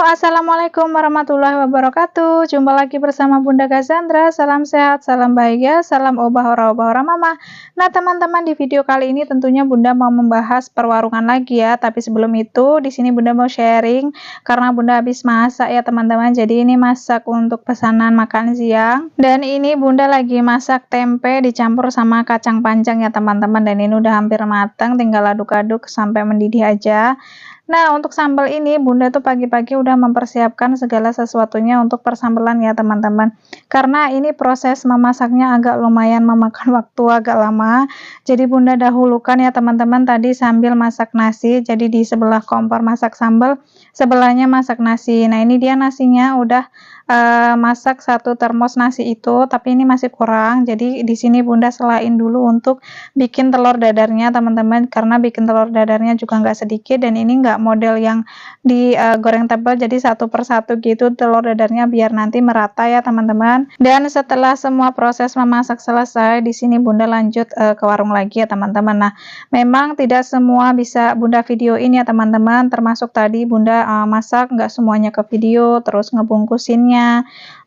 Assalamualaikum warahmatullahi wabarakatuh. Jumpa lagi bersama Bunda Cassandra. Salam sehat, salam bahagia, salam obah-ora mama. Nah, teman-teman, di video kali ini tentunya Bunda mau membahas perwarungan lagi ya. Tapi sebelum itu, di sini Bunda mau sharing karena Bunda habis masak ya, teman-teman. Jadi ini masak untuk pesanan makan siang. Dan ini Bunda lagi masak tempe dicampur sama kacang panjang ya, teman-teman. Dan ini udah hampir matang, tinggal aduk-aduk sampai mendidih aja. Nah, untuk sambal ini Bunda tuh pagi-pagi udah mempersiapkan segala sesuatunya untuk persambelan ya, teman-teman. Karena ini proses memasaknya agak lumayan memakan waktu agak lama. Jadi Bunda dahulukan ya, teman-teman, tadi sambil masak nasi. Jadi di sebelah kompor masak sambal, sebelahnya masak nasi. Nah, ini dia nasinya udah masak 1 termos nasi itu, tapi ini masih kurang. Jadi di sini Bunda selain dulu untuk bikin telur dadarnya, teman-teman, karena bikin telur dadarnya juga nggak sedikit dan ini nggak model yang digoreng tebal, jadi 1 persatu gitu telur dadarnya biar nanti merata ya, teman-teman. Dan setelah semua proses memasak selesai, di sini Bunda lanjut ke warung lagi ya, teman-teman. Nah, memang tidak semua bisa Bunda videoin ya, teman-teman, termasuk tadi Bunda masak nggak semuanya ke video, terus ngebungkusinnya,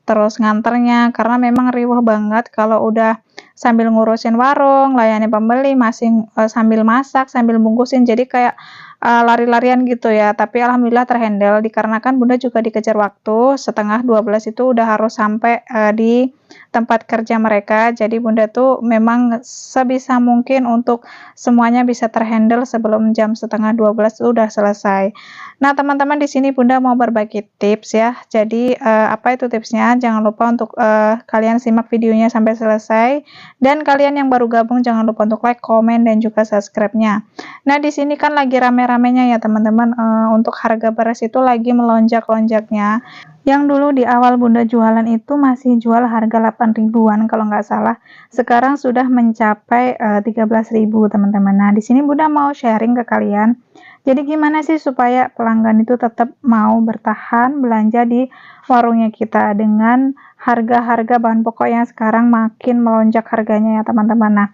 terus nganternya, karena memang riweh banget kalau udah sambil ngurusin warung, layani pembeli, masih sambil masak, sambil bungkusin, jadi kayak lari-larian gitu ya. Tapi alhamdulillah terhandle dikarenakan Bunda juga dikejar waktu, setengah 12 itu udah harus sampai di tempat kerja mereka. Jadi Bunda tuh memang sebisa mungkin untuk semuanya bisa terhandle sebelum jam setengah 12 itu udah selesai. Nah, teman-teman, di sini Bunda mau berbagi tips ya. Jadi apa itu tipsnya? Jangan lupa untuk kalian simak videonya sampai selesai. Dan kalian yang baru gabung jangan lupa untuk like, komen, dan juga subscribe-nya. Nah, di sini kan lagi rame-ramenya ya, teman-teman, untuk harga beras itu lagi melonjak-lonjaknya. Yang dulu di awal Bunda jualan itu masih jual harga 8 ribuan kalau nggak salah. Sekarang sudah mencapai 13 ribu, teman-teman. Nah, di sini Bunda mau sharing ke kalian. Jadi gimana sih supaya pelanggan itu tetap mau bertahan belanja di warungnya kita dengan harga-harga bahan pokok yang sekarang makin melonjak harganya ya, teman-teman. Nah,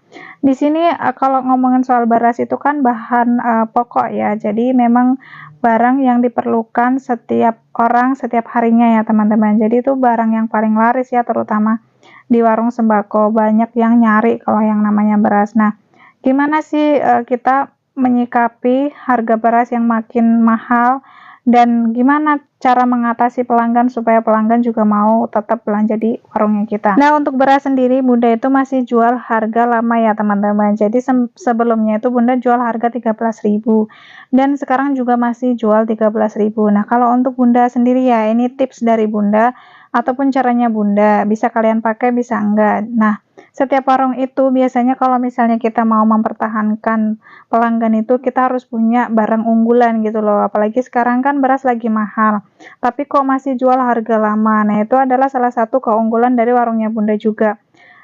di sini kalau ngomongin soal beras itu kan bahan pokok ya. Jadi memang barang yang diperlukan setiap orang setiap harinya ya, teman-teman. Jadi itu barang yang paling laris ya, terutama di warung sembako. Banyak yang nyari kalau yang namanya beras. Nah, gimana sih kita menyikapi harga beras yang makin mahal dan gimana cara mengatasi pelanggan supaya pelanggan juga mau tetap belanja di warungnya kita. Nah, untuk beras sendiri Bunda itu masih jual harga lama ya, teman-teman. Jadi sebelumnya itu Bunda jual harga 13 ribu dan sekarang juga masih jual 13 ribu. Nah, kalau untuk Bunda sendiri ya, ini tips dari Bunda ataupun caranya Bunda, bisa kalian pakai bisa enggak. Nah, setiap warung itu biasanya kalau misalnya kita mau mempertahankan pelanggan itu kita harus punya barang unggulan gitu loh. Apalagi sekarang kan beras lagi mahal, tapi kok masih jual harga lama. Nah, itu adalah salah satu keunggulan dari warungnya Bunda juga.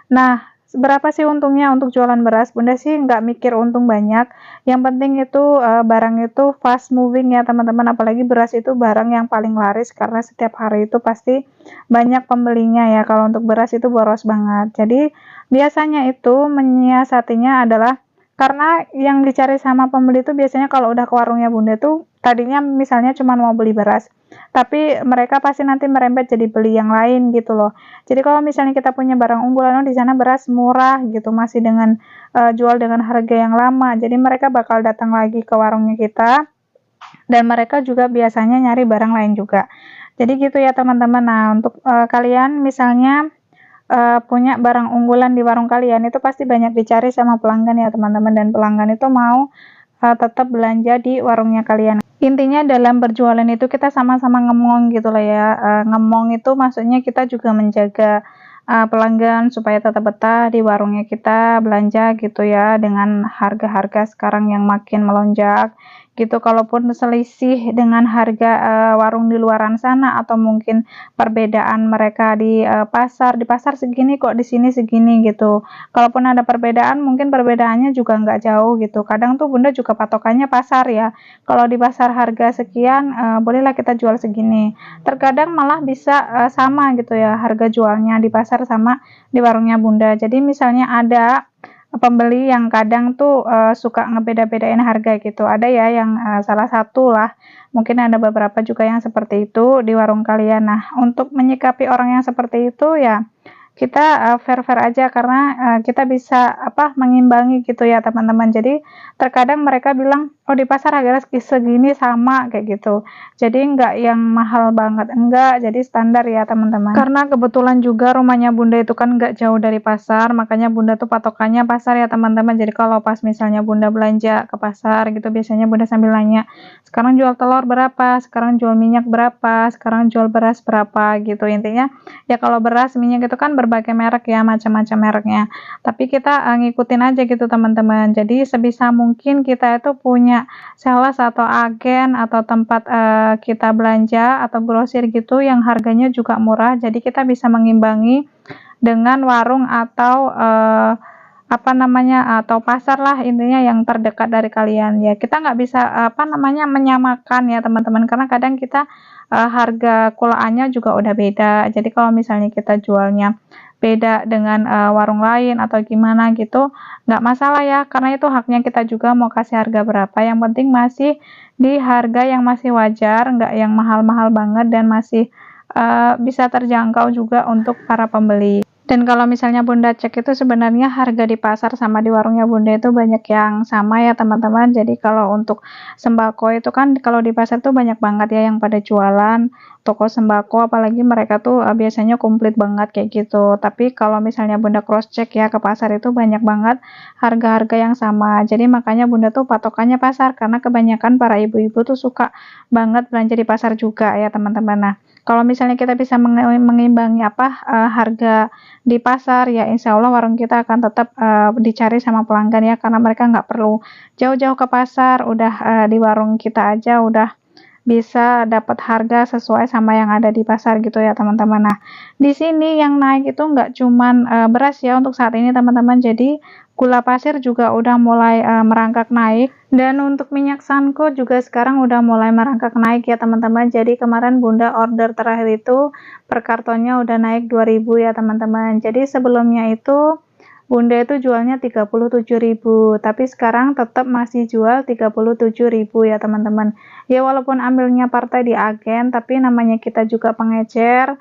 Nah, berapa sih untungnya untuk jualan beras? Bunda sih nggak mikir untung banyak. Yang penting itu barang itu fast moving ya, teman-teman. Apalagi beras itu barang yang paling laris karena setiap hari itu pasti banyak pembelinya ya. Kalau untuk beras itu boros banget. Jadi biasanya itu menyiasatinya adalah karena yang dicari sama pembeli itu biasanya kalau udah ke warungnya Bunda tuh tadinya misalnya cuma mau beli beras, tapi mereka pasti nanti merembet jadi beli yang lain gitu loh. Jadi kalau misalnya kita punya barang unggulan, oh di sana beras murah gitu, masih dengan jual dengan harga yang lama. Jadi mereka bakal datang lagi ke warungnya kita dan mereka juga biasanya nyari barang lain juga. Jadi gitu ya, teman-teman. Nah, untuk kalian misalnya punya barang unggulan di warung kalian itu pasti banyak dicari sama pelanggan ya, teman-teman, dan pelanggan itu mau tetap belanja di warungnya kalian. Intinya dalam berjualan itu kita sama-sama ngemong gitu lah ya. Ngemong itu maksudnya kita juga menjaga pelanggan supaya tetap betah di warungnya kita belanja gitu ya, dengan harga-harga sekarang yang makin melonjak gitu. Kalaupun selisih dengan harga warung di luaran sana atau mungkin perbedaan mereka di pasar segini kok di sini segini gitu. Kalaupun ada perbedaan, mungkin perbedaannya juga nggak jauh gitu. Kadang tuh Bunda juga patokannya pasar ya. Kalau di pasar harga sekian, bolehlah kita jual segini. Terkadang malah bisa sama gitu ya harga jualnya di pasar sama di warungnya Bunda. Jadi misalnya ada pembeli yang kadang tuh suka ngebeda-bedain harga gitu. Ada ya yang salah satu lah, mungkin ada beberapa juga yang seperti itu di warung kalian. Nah, untuk menyikapi orang yang seperti itu ya kita fair-fair aja, karena kita bisa mengimbangi gitu ya teman-teman. Jadi terkadang mereka bilang, "Oh, di pasar harga segini sama," kayak gitu. Jadi enggak yang mahal banget, enggak, jadi standar ya teman-teman. Karena kebetulan juga rumahnya Bunda itu kan enggak jauh dari pasar, makanya Bunda tuh patokannya pasar ya teman-teman. Jadi kalau pas misalnya Bunda belanja ke pasar gitu, biasanya Bunda sambil nanya, "Sekarang jual telur berapa? Sekarang jual minyak berapa? Sekarang jual beras berapa?" gitu. Intinya ya kalau beras, minyak itu kan berbagai merek ya, macam-macam mereknya. Tapi kita ngikutin aja gitu teman-teman. Jadi sebisa mungkin kita itu punya sales atau agen atau tempat kita belanja atau grosir gitu yang harganya juga murah. Jadi kita bisa mengimbangi dengan warung atau atau pasar lah intinya yang terdekat dari kalian. Ya kita nggak bisa menyamakan ya teman-teman, karena kadang kita harga kulaannya juga udah beda. Jadi kalau misalnya kita jualnya beda dengan warung lain atau gimana gitu, nggak masalah ya, karena itu haknya kita juga mau kasih harga berapa. Yang penting masih di harga yang masih wajar, nggak yang mahal-mahal banget, dan masih bisa terjangkau juga untuk para pembeli. Dan kalau misalnya Bunda cek itu sebenarnya harga di pasar sama di warungnya Bunda itu banyak yang sama ya teman-teman. Jadi kalau untuk sembako itu kan kalau di pasar tuh banyak banget ya yang pada jualan toko sembako, apalagi mereka tuh biasanya komplit banget kayak gitu. Tapi kalau misalnya Bunda cross check ya ke pasar itu banyak banget harga-harga yang sama. Jadi makanya Bunda tuh patokannya pasar, karena kebanyakan para ibu-ibu tuh suka banget belanja di pasar juga ya teman-teman. Nah, kalau misalnya kita bisa mengimbangi harga di pasar, ya insya Allah warung kita akan tetap dicari sama pelanggan ya, karena mereka nggak perlu jauh-jauh ke pasar, udah di warung kita aja udah bisa dapat harga sesuai sama yang ada di pasar gitu ya teman-teman. Nah, di sini yang naik itu nggak cuman beras ya untuk saat ini teman-teman, jadi gula pasir juga udah mulai merangkak naik, dan untuk minyak Sanko juga sekarang udah mulai merangkak naik ya teman-teman. Jadi kemarin Bunda order terakhir itu per kartonnya udah naik 2.000 ya teman-teman. Jadi sebelumnya itu Bunda itu jualnya 37.000, tapi sekarang tetap masih jual 37.000 ya teman-teman. Ya walaupun ambilnya partai di agen, tapi namanya kita juga pengecer,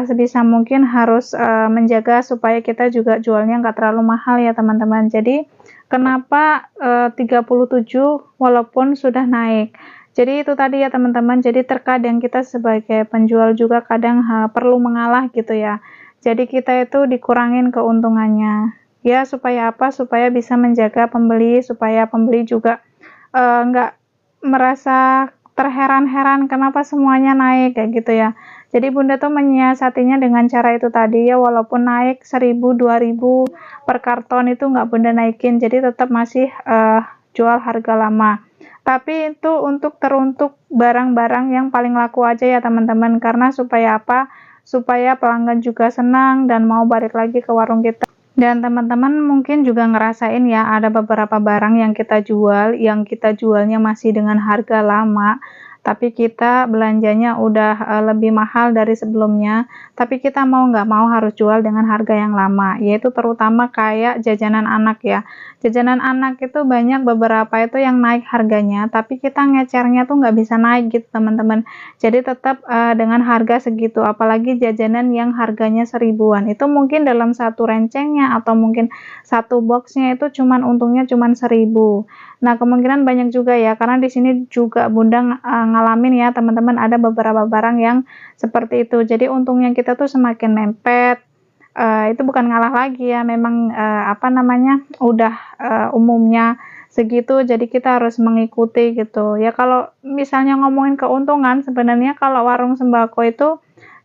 sebisa mungkin harus menjaga supaya kita juga jualnya nggak terlalu mahal ya teman-teman. Jadi kenapa 37 walaupun sudah naik? Jadi itu tadi ya teman-teman, jadi terkadang kita sebagai penjual juga kadang perlu mengalah gitu ya. Jadi kita itu dikurangin keuntungannya. Ya supaya apa? Supaya bisa menjaga pembeli, supaya pembeli juga nggak merasa terheran-heran kenapa semuanya naik kayak gitu ya. Jadi Bunda tuh menyiasatinya dengan cara itu tadi ya, walaupun naik 1.000 2.000 per karton itu nggak Bunda naikin, jadi tetap masih jual harga lama. Tapi itu teruntuk barang-barang yang paling laku aja ya teman-teman, karena supaya apa? Supaya pelanggan juga senang dan mau balik lagi ke warung kita. Dan teman-teman mungkin juga ngerasain ya, ada beberapa barang yang kita jual, yang kita jualnya masih dengan harga lama, tapi kita belanjanya udah lebih mahal dari sebelumnya, tapi kita mau nggak mau harus jual dengan harga yang lama, yaitu terutama kayak jajanan anak ya. Jajanan anak itu banyak beberapa itu yang naik harganya, tapi kita ngecernya tuh nggak bisa naik gitu teman-teman. Jadi tetap dengan harga segitu, apalagi jajanan yang harganya 1.000-an, itu mungkin dalam satu rencengnya atau mungkin satu boxnya itu untungnya cuman 1.000. Nah, kemungkinan banyak juga ya, karena di sini juga Bunda ngalamin ya teman-teman, ada beberapa barang yang seperti itu. Jadi untungnya kita tuh semakin mepet, itu bukan ngalah lagi ya, memang udah umumnya segitu, jadi kita harus mengikuti gitu. Ya kalau misalnya ngomongin keuntungan, sebenarnya kalau warung sembako itu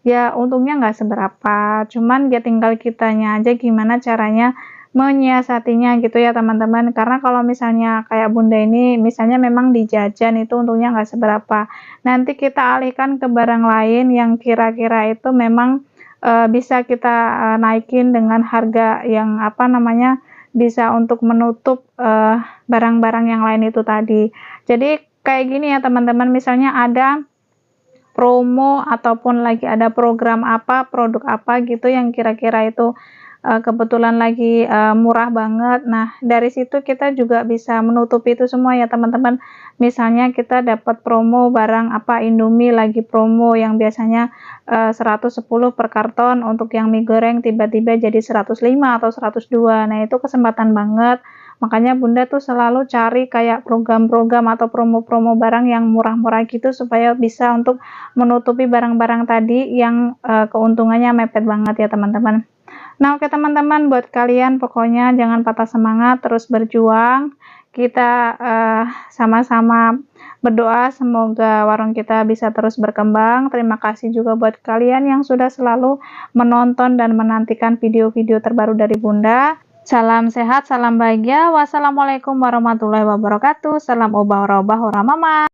ya untungnya nggak seberapa, cuman ya tinggal kitanya aja gimana caranya menyiasatinya gitu ya teman-teman. Karena kalau misalnya kayak Bunda ini misalnya memang di jajan itu untungnya nggak seberapa, nanti kita alihkan ke barang lain yang kira-kira itu memang bisa kita naikin dengan harga yang bisa untuk menutup barang-barang yang lain itu tadi. Jadi kayak gini ya teman-teman, misalnya ada promo ataupun lagi ada program apa, produk apa gitu yang kira-kira itu kebetulan lagi murah banget. Nah, dari situ kita juga bisa menutupi itu semua ya teman-teman. Misalnya kita dapat promo barang apa, Indomie lagi promo yang biasanya 110 per karton, untuk yang mie goreng tiba-tiba jadi 105 atau 102. Nah, itu kesempatan banget. Makanya Bunda tuh selalu cari kayak program-program atau promo-promo barang yang murah-murah gitu, supaya bisa untuk menutupi barang-barang tadi yang keuntungannya mepet banget ya teman-teman. Nah, oke teman-teman, buat kalian pokoknya jangan patah semangat, terus berjuang. Kita sama-sama berdoa semoga warung kita bisa terus berkembang. Terima kasih juga buat kalian yang sudah selalu menonton dan menantikan video-video terbaru dari Bunda. Salam sehat, salam bahagia. Wassalamualaikum warahmatullahi wabarakatuh. Salam obah-obah mama.